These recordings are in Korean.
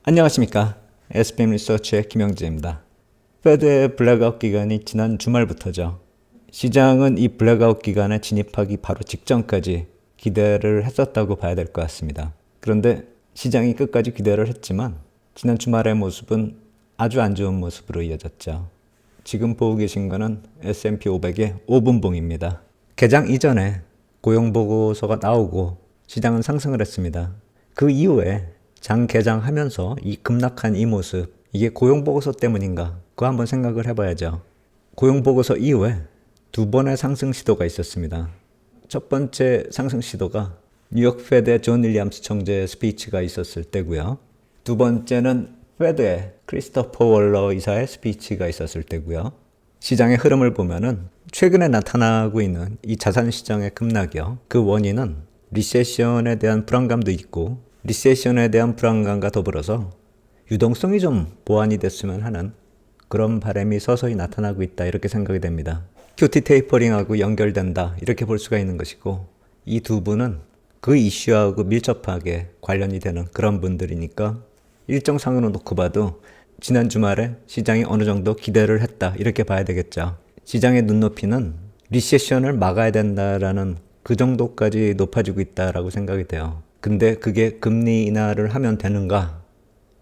안녕하십니까. SPM 리서치의 김영재입니다. 페드의 블랙아웃 기간이 지난 주말부터죠. 시장은 이 블랙아웃 기간에 진입하기 바로 직전까지 기대를 했었다고 봐야 될 것 같습니다. 그런데 시장이 끝까지 기대를 했지만 지난 주말의 모습은 아주 안 좋은 모습으로 이어졌죠. 지금 보고 계신 거는 S&P 500의 5분봉입니다. 개장 이전에 고용보고서가 나오고 시장은 상승을 했습니다. 그 이후에 장 개장하면서 이 급락한 이 모습, 이게 고용보고서 때문인가? 그거 한번 생각을 해봐야죠. 고용보고서 이후에 두 번의 상승 시도가 있었습니다. 첫 번째 상승 시도가 뉴욕 페드의 존 윌리엄스 총재의 스피치가 있었을 때고요. 두 번째는 페드의 크리스토퍼 월러 이사의 스피치가 있었을 때고요. 시장의 흐름을 보면은 최근에 나타나고 있는 이 자산시장의 급락이요. 그 원인은 리세션에 대한 불안감도 있고 리세션에 대한 불안감과 더불어서 유동성이 좀 보완이 됐으면 하는 그런 바람이 서서히 나타나고 있다 이렇게 생각이 됩니다. QT 테이퍼링하고 연결된다 이렇게 볼 수가 있는 것이고 이 두 분은 그 이슈하고 밀접하게 관련이 되는 그런 분들이니까 일정상으로 놓고 봐도 지난 주말에 시장이 어느 정도 기대를 했다 이렇게 봐야 되겠죠. 시장의 눈높이는 리세션을 막아야 된다라는 그 정도까지 높아지고 있다라고 생각이 돼요. 근데 그게 금리 인하를 하면 되는가?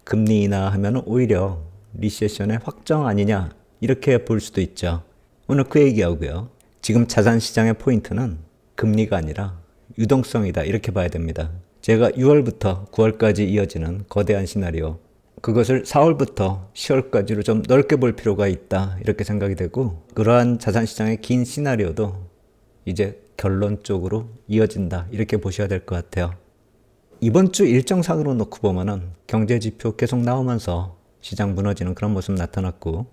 금리 인하하면 오히려 리세션의 확정 아니냐? 이렇게 볼 수도 있죠. 오늘 그 얘기하고요. 지금 자산시장의 포인트는 금리가 아니라 유동성이다 이렇게 봐야 됩니다. 제가 6월부터 9월까지 이어지는 거대한 시나리오, 그것을 4월부터 10월까지로 좀 넓게 볼 필요가 있다 이렇게 생각이 되고 그러한 자산시장의 긴 시나리오도 이제 결론 쪽으로 이어진다 이렇게 보셔야 될 것 같아요. 이번 주 일정상으로 놓고 보면은 경제지표 계속 나오면서 시장 무너지는 그런 모습 나타났고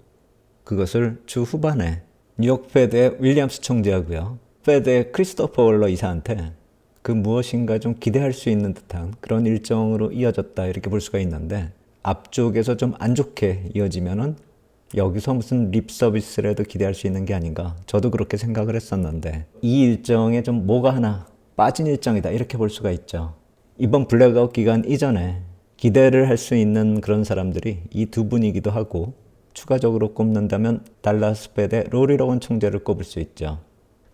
그것을 주 후반에 뉴욕 페드의 윌리엄스 총재하고요. 페드의 크리스토퍼 월러 이사한테 그 무엇인가 좀 기대할 수 있는 듯한 그런 일정으로 이어졌다 이렇게 볼 수가 있는데 앞쪽에서 좀 안 좋게 이어지면은 여기서 무슨 립 서비스라도 기대할 수 있는 게 아닌가 저도 그렇게 생각을 했었는데 이 일정에 좀 뭐가 하나 빠진 일정이다 이렇게 볼 수가 있죠. 이번 블랙아웃 기간 이전에 기대를 할 수 있는 그런 사람들이 이 두 분이기도 하고 추가적으로 꼽는다면 달라스 페드의 로리 로건 총재를 꼽을 수 있죠.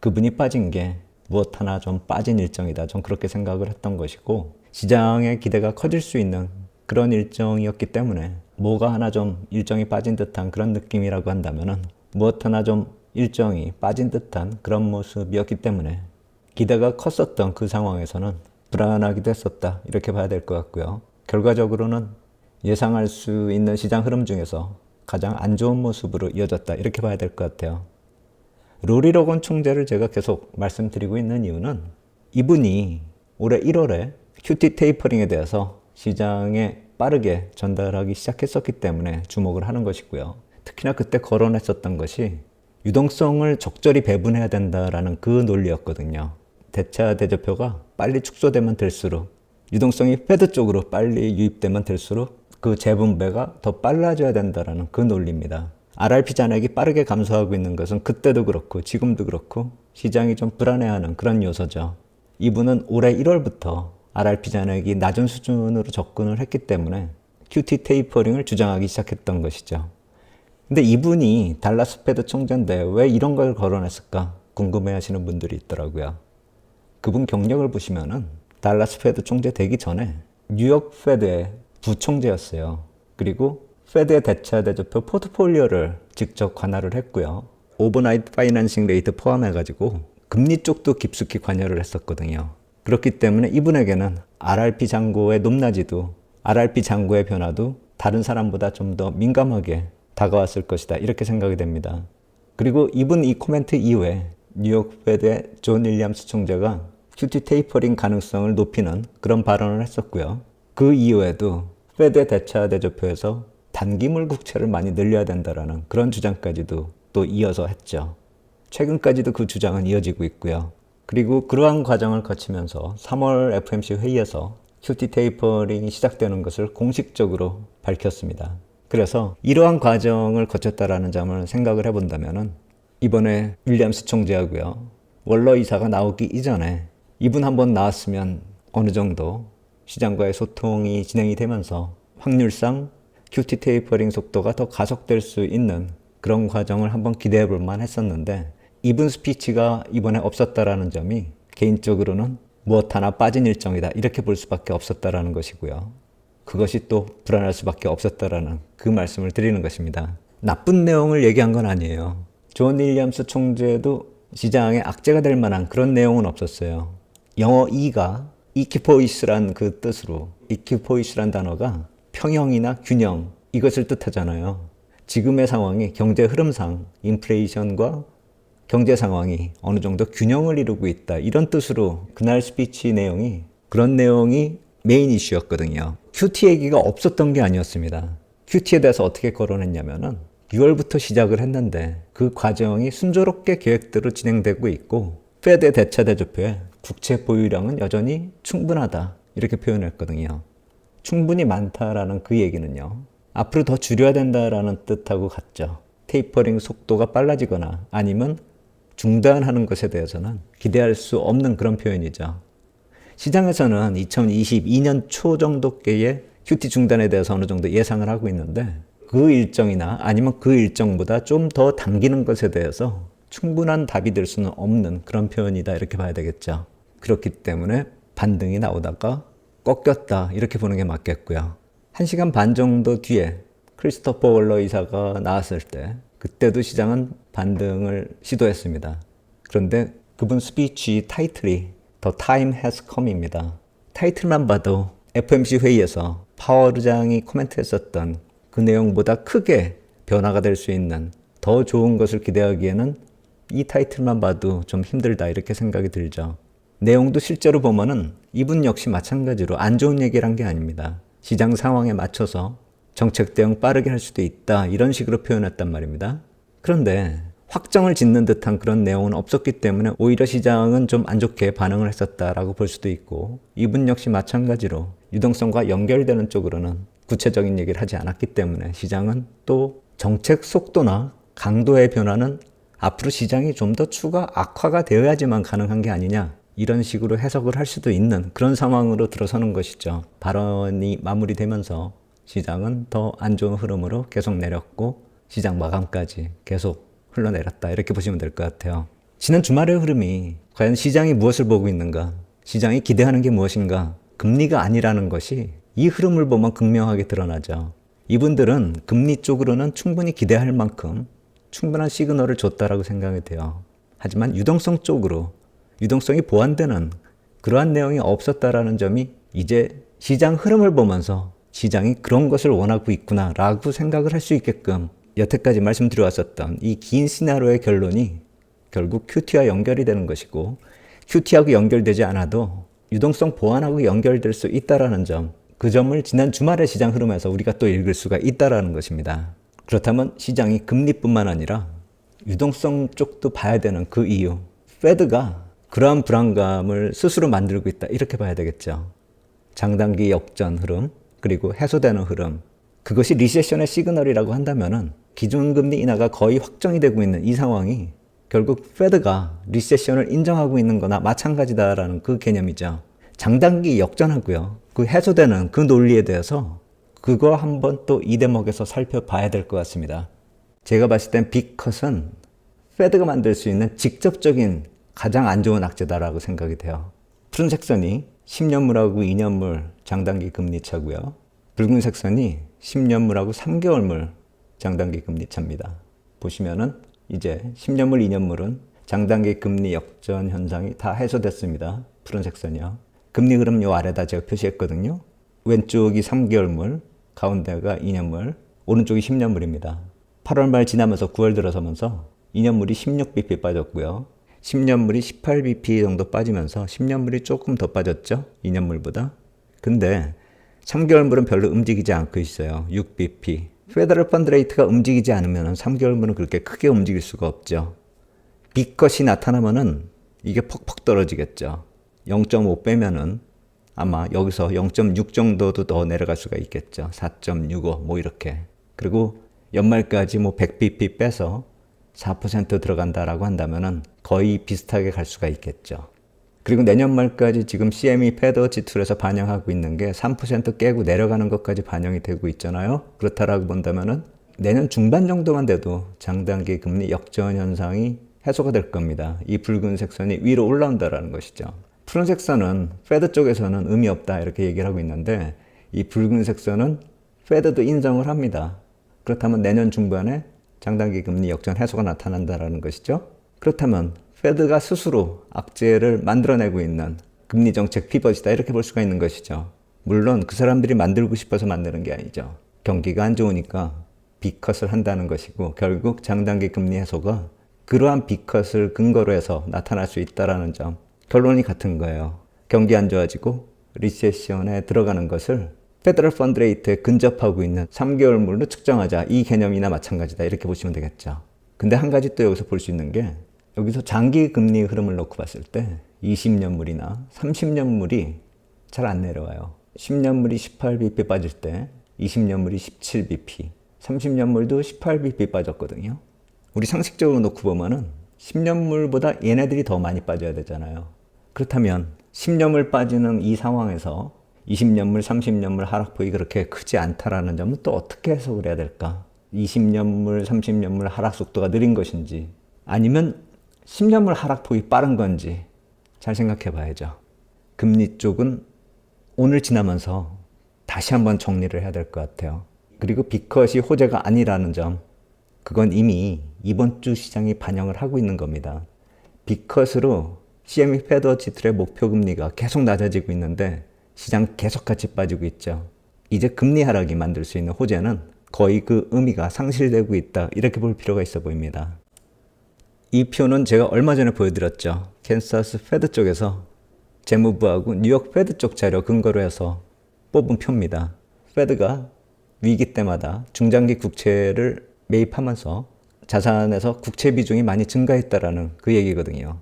그분이 빠진 게 무엇 하나 좀 빠진 일정이다. 좀 그렇게 생각을 했던 것이고 시장의 기대가 커질 수 있는 그런 일정이었기 때문에 뭐가 하나 좀 일정이 빠진 듯한 그런 느낌이라고 한다면은 무엇 하나 좀 일정이 빠진 듯한 그런 모습이었기 때문에 기대가 컸었던 그 상황에서는 불안하기도 했었다 이렇게 봐야 될 것 같고요. 결과적으로는 예상할 수 있는 시장 흐름 중에서 가장 안 좋은 모습으로 이어졌다 이렇게 봐야 될 것 같아요. 로리 로건 총재를 제가 계속 말씀드리고 있는 이유는 이분이 올해 1월에 QT 테이퍼링에 대해서 시장에 빠르게 전달하기 시작했었기 때문에 주목을 하는 것이고요. 특히나 그때 거론했었던 것이 유동성을 적절히 배분해야 된다라는 그 논리였거든요. 대차 대조표가 빨리 축소되면 될수록 유동성이 페드 쪽으로 빨리 유입되면 될수록 그 재분배가 더 빨라져야 된다는 그 논리입니다. RRP 잔액이 빠르게 감소하고 있는 것은 그때도 그렇고 지금도 그렇고 시장이 좀 불안해하는 그런 요소죠. 이분은 올해 1월부터 RRP 잔액이 낮은 수준으로 접근을 했기 때문에 QT 테이퍼링을 주장하기 시작했던 것이죠. 근데 이분이 달라스 페드 총재인데 왜 이런 걸 거론했을까 궁금해 하시는 분들이 있더라고요. 그분 경력을 보시면은 달라스 페드 총재 되기 전에 뉴욕 페드의 부총재였어요. 그리고 페드의 대차 대조표 포트폴리오를 직접 관할을 했고요. 오버나이트 파이낸싱 레이트 포함해가지고 금리 쪽도 깊숙이 관여를 했었거든요. 그렇기 때문에 이분에게는 RRP 잔고의 높낮이도 RRP 잔고의 변화도 다른 사람보다 좀 더 민감하게 다가왔을 것이다 이렇게 생각이 됩니다. 그리고 이분 이 코멘트 이후에 뉴욕 페드의 존 윌리엄스 총재가 QT 테이퍼링 가능성을 높이는 그런 발언을 했었고요. 그 이후에도 페드의 대차 대조표에서 단기물 국채를 많이 늘려야 된다라는 그런 주장까지도 또 이어서 했죠. 최근까지도 그 주장은 이어지고 있고요. 그리고 그러한 과정을 거치면서 3월 FOMC 회의에서 QT 테이퍼링이 시작되는 것을 공식적으로 밝혔습니다. 그래서 이러한 과정을 거쳤다라는 점을 생각을 해본다면은 이번에 윌리엄스 총재하고요. 월러 이사가 나오기 이전에 이분 한번 나왔으면 어느 정도 시장과의 소통이 진행이 되면서 확률상 QT 테이퍼링 속도가 더 가속될 수 있는 그런 과정을 한번 기대해 볼 만 했었는데 이분 스피치가 이번에 없었다라는 점이 개인적으로는 무엇 하나 빠진 일정이다 이렇게 볼 수밖에 없었다라는 것이고요. 그것이 또 불안할 수밖에 없었다라는 그 말씀을 드리는 것입니다. 나쁜 내용을 얘기한 건 아니에요. 존 윌리엄스 총재도 시장에 악재가 될 만한 그런 내용은 없었어요. 영어 E가 이퀴포이스란 그 뜻으로 이퀴포이스란 단어가 평형이나 균형 이것을 뜻하잖아요. 지금의 상황이 경제 흐름상 인플레이션과 경제 상황이 어느 정도 균형을 이루고 있다 이런 뜻으로 그날 스피치 내용이 그런 내용이 메인 이슈였거든요. QT 얘기가 없었던 게 아니었습니다. QT에 대해서 어떻게 거론했냐면은 6월부터 시작을 했는데 그 과정이 순조롭게 계획대로 진행되고 있고 페드의 대차 대조표에 국채 보유량은 여전히 충분하다 이렇게 표현했거든요. 충분히 많다라는 그 얘기는요. 앞으로 더 줄여야 된다라는 뜻하고 같죠. 테이퍼링 속도가 빨라지거나 아니면 중단하는 것에 대해서는 기대할 수 없는 그런 표현이죠. 시장에서는 2022년 초 정도께의 QT 중단에 대해서 어느 정도 예상을 하고 있는데 그 일정이나 아니면 그 일정보다 좀 더 당기는 것에 대해서 충분한 답이 될 수는 없는 그런 표현이다 이렇게 봐야 되겠죠. 그렇기 때문에 반등이 나오다가 꺾였다 이렇게 보는 게 맞겠고요. 1시간 반 정도 뒤에 크리스토퍼 월러 이사가 나왔을 때 그때도 시장은 반등을 시도했습니다. 그런데 그분 스피치 타이틀이 The Time Has Come입니다. 타이틀만 봐도 FOMC 회의에서 파월 의장이 코멘트했었던 그 내용보다 크게 변화가 될 수 있는 더 좋은 것을 기대하기에는 이 타이틀만 봐도 좀 힘들다 이렇게 생각이 들죠. 내용도 실제로 보면은 이분 역시 마찬가지로 안 좋은 얘기를 한 게 아닙니다. 시장 상황에 맞춰서 정책 대응 빠르게 할 수도 있다 이런 식으로 표현했단 말입니다. 그런데 확정을 짓는 듯한 그런 내용은 없었기 때문에 오히려 시장은 좀 안 좋게 반응을 했었다라고 볼 수도 있고 이분 역시 마찬가지로 유동성과 연결되는 쪽으로는 구체적인 얘기를 하지 않았기 때문에 시장은 또 정책 속도나 강도의 변화는 앞으로 시장이 좀 더 추가 악화가 되어야지만 가능한 게 아니냐 이런 식으로 해석을 할 수도 있는 그런 상황으로 들어서는 것이죠. 발언이 마무리되면서 시장은 더 안 좋은 흐름으로 계속 내렸고 시장 마감까지 계속 흘러내렸다 이렇게 보시면 될 것 같아요. 지난 주말의 흐름이 과연 시장이 무엇을 보고 있는가, 시장이 기대하는 게 무엇인가, 금리가 아니라는 것이 이 흐름을 보면 극명하게 드러나죠. 이분들은 금리 쪽으로는 충분히 기대할 만큼 충분한 시그널을 줬다라고 생각이 돼요. 하지만 유동성 쪽으로 유동성이 보완되는 그러한 내용이 없었다라는 점이 이제 시장 흐름을 보면서 시장이 그런 것을 원하고 있구나라고 생각을 할 수 있게끔 여태까지 말씀드려왔었던 이 긴 시나리오의 결론이 결국 QT와 연결이 되는 것이고 QT하고 연결되지 않아도 유동성 보완하고 연결될 수 있다라는 점, 그 점을 지난 주말의 시장 흐름에서 우리가 또 읽을 수가 있다라는 것입니다. 그렇다면 시장이 금리뿐만 아니라 유동성 쪽도 봐야 되는 그 이유, 페드가 그러한 불안감을 스스로 만들고 있다 이렇게 봐야 되겠죠. 장단기 역전 흐름 그리고 해소되는 흐름, 그것이 리세션의 시그널이라고 한다면은 기준금리 인하가 거의 확정이 되고 있는 이 상황이 결국 페드가 리세션을 인정하고 있는 거나 마찬가지다라는 그 개념이죠. 장단기 역전하고요. 그 해소되는 그 논리에 대해서 그거 한번 또 이 대목에서 살펴봐야 될 것 같습니다. 제가 봤을 땐 빅컷은 페드가 만들 수 있는 직접적인 가장 안 좋은 악재다라고 생각이 돼요. 푸른색 선이 10년물하고 2년물 장단기 금리 차고요. 붉은색 선이 10년물하고 3개월물 장단기 금리 차입니다. 보시면은 이제 10년물, 2년물은 장단기 금리 역전 현상이 다 해소됐습니다. 푸른색 선이요. 금리 흐름 요 아래다 제가 표시했거든요. 왼쪽이 3개월물, 가운데가 2년물, 오른쪽이 10년물입니다. 8월 말 지나면서 9월 들어서면서 2년물이 16bp 빠졌고요. 10년물이 18bp 정도 빠지면서 10년물이 조금 더 빠졌죠. 2년물보다. 근데 3개월물은 별로 움직이지 않고 있어요. 6bp. 페더럴 펀드 레이트가 움직이지 않으면 3개월물은 그렇게 크게 움직일 수가 없죠. 빅컷이 나타나면은 이게 퍽퍽 떨어지겠죠. 0.5 빼면은 아마 여기서 0.6 정도도 더 내려갈 수가 있겠죠. 4.65 뭐 이렇게. 그리고 연말까지 뭐 100bp 빼서 4% 들어간다라고 한다면은 거의 비슷하게 갈 수가 있겠죠. 그리고 내년 말까지 지금 CME 패드 지출에서 반영하고 있는 게 3% 깨고 내려가는 것까지 반영이 되고 있잖아요. 그렇다라고 본다면은 내년 중반 정도만 돼도 장단기 금리 역전 현상이 해소가 될 겁니다. 이 붉은색 선이 위로 올라온다라는 것이죠. 푸른색 선은 패드 쪽에서는 의미 없다 이렇게 얘기를 하고 있는데 이 붉은색 선은 패드도 인정을 합니다. 그렇다면 내년 중반에 장단기 금리 역전 해소가 나타난다라는 것이죠. 그렇다면 패드가 스스로 악재를 만들어내고 있는 금리 정책 피벗이다 이렇게 볼 수가 있는 것이죠. 물론 그 사람들이 만들고 싶어서 만드는 게 아니죠. 경기가 안 좋으니까 B컷을 한다는 것이고 결국 장단기 금리 해소가 그러한 B컷을 근거로 해서 나타날 수 있다는 점 결론이 같은 거예요. 경기 안 좋아지고 리세션에 들어가는 것을 페더럴 펀드 레이트에 근접하고 있는 3개월물로 측정하자 이 개념이나 마찬가지다 이렇게 보시면 되겠죠. 근데 한 가지 또 여기서 볼 수 있는 게 여기서 장기 금리 흐름을 놓고 봤을 때 20년물이나 30년물이 잘 안 내려와요. 10년물이 18bp 빠질 때 20년물이 17bp, 30년물도 18bp 빠졌거든요. 우리 상식적으로 놓고 보면은 10년물보다 얘네들이 더 많이 빠져야 되잖아요. 그렇다면 10년물 빠지는 이 상황에서 20년물, 30년물 하락폭이 그렇게 크지 않다라는 점은 또 어떻게 해석을 해야 될까? 20년물, 30년물 하락 속도가 느린 것인지 아니면 10년물 하락폭이 빠른 건지 잘 생각해 봐야죠. 금리 쪽은 오늘 지나면서 다시 한번 정리를 해야 될 것 같아요. 그리고 B컷이 호재가 아니라는 점, 그건 이미 이번 주 시장이 반영을 하고 있는 겁니다. B컷으로 CME 패드 지출의 목표 금리가 계속 낮아지고 있는데 시장 계속 같이 빠지고 있죠. 이제 금리 하락이 만들 수 있는 호재는 거의 그 의미가 상실되고 있다 이렇게 볼 필요가 있어 보입니다. 이 표는 제가 얼마 전에 보여드렸죠. 캔사스 패드 쪽에서 재무부하고 뉴욕 패드 쪽 자료 근거로 해서 뽑은 표입니다. 패드가 위기 때마다 중장기 국채를 매입하면서 자산에서 국채 비중이 많이 증가했다라는 그 얘기거든요.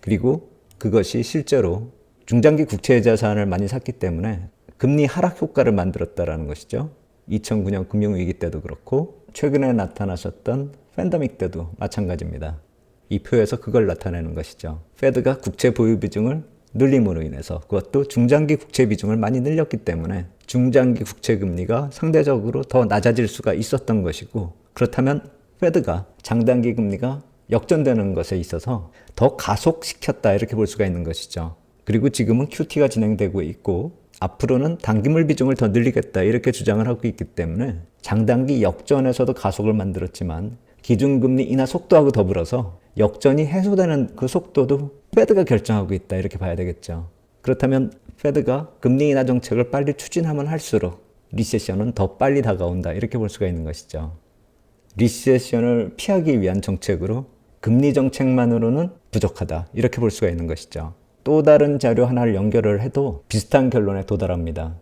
그리고 그것이 실제로 중장기 국채 자산을 많이 샀기 때문에 금리 하락 효과를 만들었다라는 것이죠. 2009년 금융위기 때도 그렇고 최근에 나타나셨던 팬데믹 때도 마찬가지입니다. 이 표에서 그걸 나타내는 것이죠. 패드가 국채 보유 비중을 늘림으로 인해서 그것도 중장기 국채 비중을 많이 늘렸기 때문에 중장기 국채 금리가 상대적으로 더 낮아질 수가 있었던 것이고 그렇다면 패드가 장단기 금리가 역전되는 것에 있어서 더 가속시켰다 이렇게 볼 수가 있는 것이죠. 그리고 지금은 QT가 진행되고 있고 앞으로는 단기물 비중을 더 늘리겠다 이렇게 주장을 하고 있기 때문에 장단기 역전에서도 가속을 만들었지만 기준금리 인하 속도하고 더불어서 역전이 해소되는 그 속도도 패드가 결정하고 있다 이렇게 봐야 되겠죠. 그렇다면 패드가 금리 인하 정책을 빨리 추진하면 할수록 리세션은 더 빨리 다가온다 이렇게 볼 수가 있는 것이죠. 리세션을 피하기 위한 정책으로 금리 정책만으로는 부족하다 이렇게 볼 수가 있는 것이죠. 또 다른 자료 하나를 연결을 해도 비슷한 결론에 도달합니다.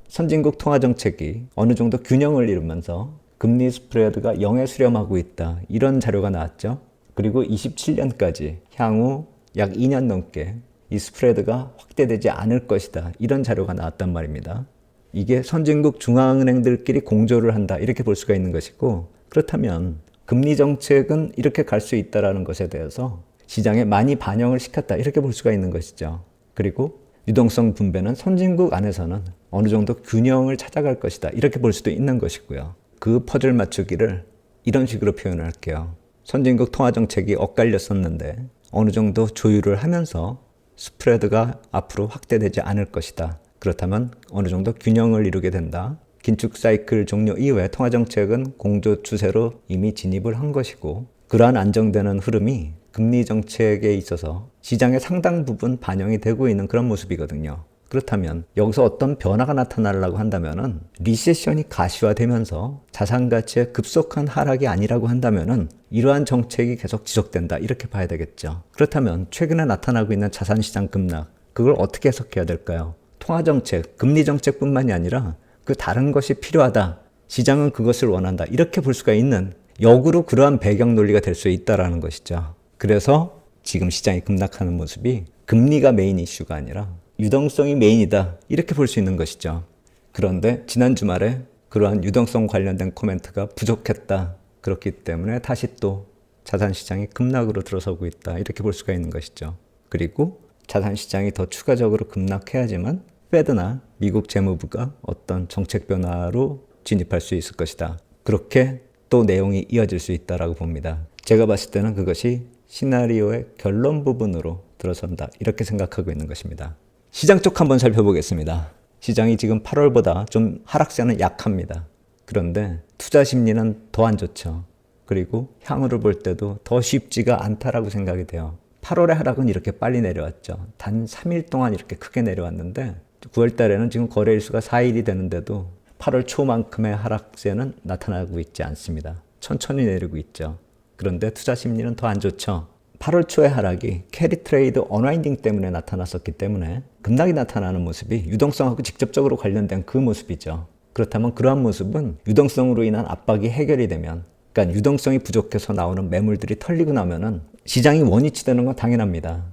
선진국 통화정책이 어느 정도 균형을 이루면서 금리 스프레드가 0에 수렴하고 있다 이런 자료가 나왔죠. 그리고 27년까지 향후 약 2년 넘게 이 스프레드가 확대되지 않을 것이다 이런 자료가 나왔단 말입니다. 이게 선진국 중앙은행들끼리 공조를 한다 이렇게 볼 수가 있는 것이고 그렇다면 금리 정책은 이렇게 갈 수 있다는 것에 대해서 시장에 많이 반영을 시켰다 이렇게 볼 수가 있는 것이죠. 그리고 유동성 분배는 선진국 안에서는 어느 정도 균형을 찾아갈 것이다 이렇게 볼 수도 있는 것이고요. 그 퍼즐 맞추기를 이런 식으로 표현을 할게요. 선진국 통화정책이 엇갈렸었는데 어느 정도 조율을 하면서 스프레드가 앞으로 확대되지 않을 것이다. 그렇다면 어느 정도 균형을 이루게 된다. 긴축 사이클 종료 이후에 통화정책은 공조 추세로 이미 진입을 한 것이고 그러한 안정되는 흐름이 금리 정책에 있어서 시장의 상당 부분 반영이 되고 있는 그런 모습이거든요. 그렇다면 여기서 어떤 변화가 나타나려고 한다면은 리세션이 가시화되면서 자산 가치의 급속한 하락이 아니라고 한다면은 이러한 정책이 계속 지속된다 이렇게 봐야 되겠죠. 그렇다면 최근에 나타나고 있는 자산 시장 급락 그걸 어떻게 해석해야 될까요? 통화 정책, 금리 정책뿐만이 아니라 그 다른 것이 필요하다. 시장은 그것을 원한다. 이렇게 볼 수가 있는 역으로 그러한 배경 논리가 될 수 있다라는 것이죠. 그래서 지금 시장이 급락하는 모습이 금리가 메인 이슈가 아니라 유동성이 메인이다 이렇게 볼 수 있는 것이죠. 그런데 지난 주말에 그러한 유동성 관련된 코멘트가 부족했다. 그렇기 때문에 다시 또 자산시장이 급락으로 들어서고 있다 이렇게 볼 수가 있는 것이죠. 그리고 자산시장이 더 추가적으로 급락해야지만 페드나 미국 재무부가 어떤 정책 변화로 진입할 수 있을 것이다. 그렇게 또 내용이 이어질 수 있다고 봅니다. 제가 봤을 때는 그것이 시나리오의 결론 부분으로 들어선다. 이렇게 생각하고 있는 것입니다. 시장 쪽 한번 살펴보겠습니다. 시장이 지금 8월보다 좀 하락세는 약합니다. 그런데 투자 심리는 더 안 좋죠. 그리고 향후를 볼 때도 더 쉽지가 않다라고 생각이 돼요. 8월의 하락은 이렇게 빨리 내려왔죠. 단 3일 동안 이렇게 크게 내려왔는데 9월 달에는 지금 거래일수가 4일이 되는데도 8월 초만큼의 하락세는 나타나고 있지 않습니다. 천천히 내리고 있죠. 그런데 투자 심리는 더 안 좋죠. 8월 초의 하락이 캐리 트레이드 언와인딩 때문에 나타났었기 때문에 급락이 나타나는 모습이 유동성하고 직접적으로 관련된 그 모습이죠. 그렇다면 그러한 모습은 유동성으로 인한 압박이 해결이 되면, 그러니까 유동성이 부족해서 나오는 매물들이 털리고 나면은 시장이 원위치 되는 건 당연합니다.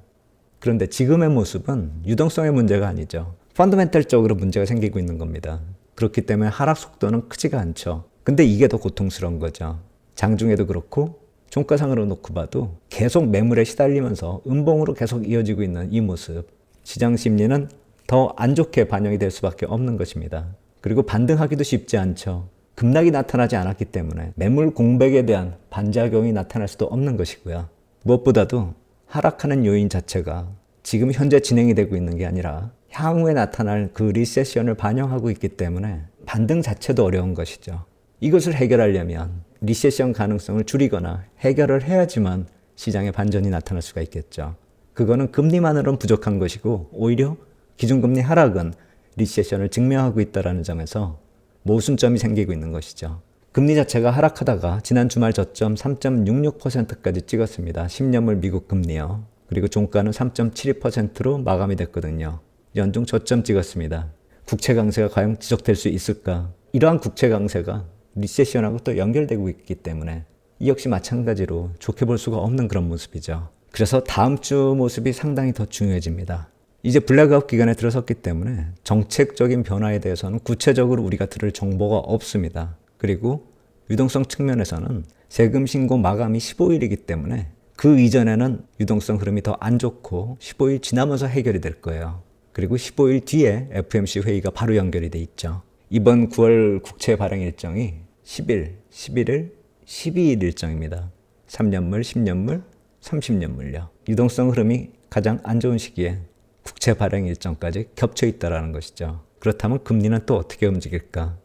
그런데 지금의 모습은 유동성의 문제가 아니죠. 펀더멘털적으로 문제가 생기고 있는 겁니다. 그렇기 때문에 하락 속도는 크지가 않죠. 근데 이게 더 고통스러운 거죠. 장중에도 그렇고 종가상으로 놓고 봐도 계속 매물에 시달리면서 음봉으로 계속 이어지고 있는 이 모습, 시장 심리는 더 안 좋게 반영이 될 수밖에 없는 것입니다. 그리고 반등하기도 쉽지 않죠. 급락이 나타나지 않았기 때문에 매물 공백에 대한 반작용이 나타날 수도 없는 것이고요. 무엇보다도 하락하는 요인 자체가 지금 현재 진행이 되고 있는 게 아니라 향후에 나타날 그 리세션을 반영하고 있기 때문에 반등 자체도 어려운 것이죠. 이것을 해결하려면 리세션 가능성을 줄이거나 해결을 해야지만 시장에 반전이 나타날 수가 있겠죠. 그거는 금리만으로는 부족한 것이고 오히려 기준금리 하락은 리세션을 증명하고 있다는 점에서 모순점이 생기고 있는 것이죠. 금리 자체가 하락하다가 지난 주말 저점 3.66%까지 찍었습니다. 10년물 미국 금리요. 그리고 종가는 3.72%로 마감이 됐거든요. 연중 저점 찍었습니다. 국채 강세가 과연 지속될 수 있을까? 이러한 국채 강세가 리세션하고 또 연결되고 있기 때문에 이 역시 마찬가지로 좋게 볼 수가 없는 그런 모습이죠. 그래서 다음 주 모습이 상당히 더 중요해집니다. 이제 블랙아웃 기간에 들어섰기 때문에 정책적인 변화에 대해서는 구체적으로 우리가 들을 정보가 없습니다. 그리고 유동성 측면에서는 세금 신고 마감이 15일이기 때문에 그 이전에는 유동성 흐름이 더 안 좋고 15일 지나면서 해결이 될 거예요. 그리고 15일 뒤에 FOMC 회의가 바로 연결이 돼 있죠. 이번 9월 국채 발행 일정이 10일, 11일, 12일 일정입니다. 3년물, 10년물, 30년물요. 유동성 흐름이 가장 안 좋은 시기에 국채 발행 일정까지 겹쳐 있다는 것이죠. 그렇다면 금리는 또 어떻게 움직일까?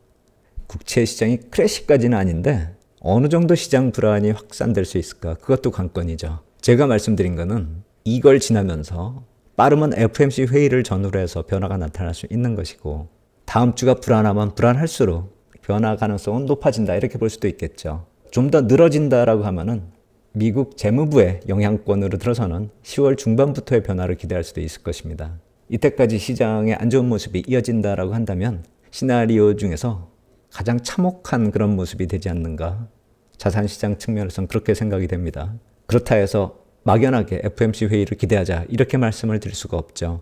국채 시장이 크래시까지는 아닌데 어느 정도 시장 불안이 확산될 수 있을까? 그것도 관건이죠. 제가 말씀드린 거는 이걸 지나면서 빠르면 FOMC 회의를 전후로 해서 변화가 나타날 수 있는 것이고 다음 주가 불안하면 불안할수록 변화 가능성은 높아진다 이렇게 볼 수도 있겠죠. 좀 더 늘어진다라고 하면은 미국 재무부의 영향권으로 들어서는 10월 중반부터의 변화를 기대할 수도 있을 것입니다. 이때까지 시장의 안 좋은 모습이 이어진다라고 한다면 시나리오 중에서 가장 참혹한 그런 모습이 되지 않는가. 자산시장 측면에서는 그렇게 생각이 됩니다. 그렇다 해서 막연하게 FOMC 회의를 기대하자 이렇게 말씀을 드릴 수가 없죠.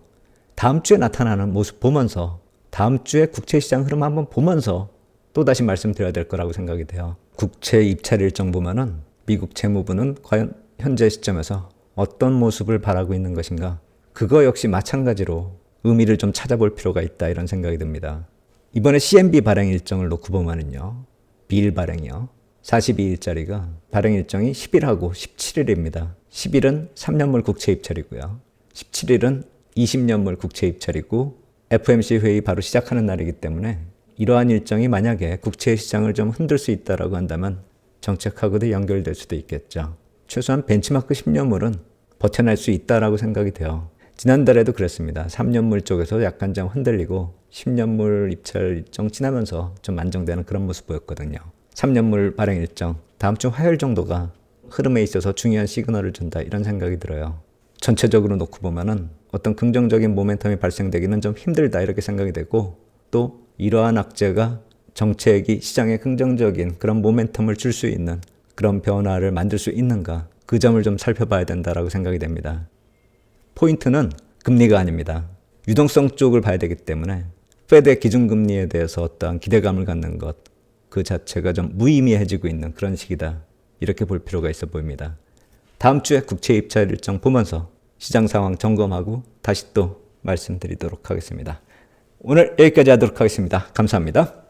다음 주에 나타나는 모습 보면서 다음 주에 국채시장 흐름 한번 보면서 또다시 말씀드려야 될 거라고 생각이 돼요. 국채 입찰 일정 보면은 미국 재무부는 과연 현재 시점에서 어떤 모습을 바라고 있는 것인가? 그거 역시 마찬가지로 의미를 좀 찾아볼 필요가 있다 이런 생각이 듭니다. 이번에 CMB 발행 일정을 놓고 보면은요. 비일 발행이요. 42일짜리가 발행 일정이 10일하고 17일입니다. 10일은 3년물 국채 입찰이고요. 17일은 20년물 국채 입찰이고 FOMC 회의 바로 시작하는 날이기 때문에 이러한 일정이 만약에 국채 시장을 좀 흔들 수 있다라고 한다면 정책하고도 연결될 수도 있겠죠. 최소한 벤치마크 10년물은 버텨낼 수 있다라고 생각이 돼요. 지난달에도 그랬습니다. 3년물 쪽에서 약간 좀 흔들리고 10년물 입찰 일정 지나면서 좀 안정되는 그런 모습 보였거든요. 3년물 발행 일정 다음 주 화요일 정도가 흐름에 있어서 중요한 시그널을 준다 이런 생각이 들어요. 전체적으로 놓고 보면은 어떤 긍정적인 모멘텀이 발생되기는 좀 힘들다 이렇게 생각이 되고 또 이러한 악재가 정책이 시장에 긍정적인 그런 모멘텀을 줄 수 있는 그런 변화를 만들 수 있는가 그 점을 좀 살펴봐야 된다라고 생각이 됩니다. 포인트는 금리가 아닙니다. 유동성 쪽을 봐야 되기 때문에 페드의 기준금리에 대해서 어떠한 기대감을 갖는 것 그 자체가 좀 무의미해지고 있는 그런 시기다 이렇게 볼 필요가 있어 보입니다. 다음 주에 국채 입찰 일정 보면서 시장 상황 점검하고 다시 또 말씀드리도록 하겠습니다. 오늘 여기까지 하도록 하겠습니다. 감사합니다.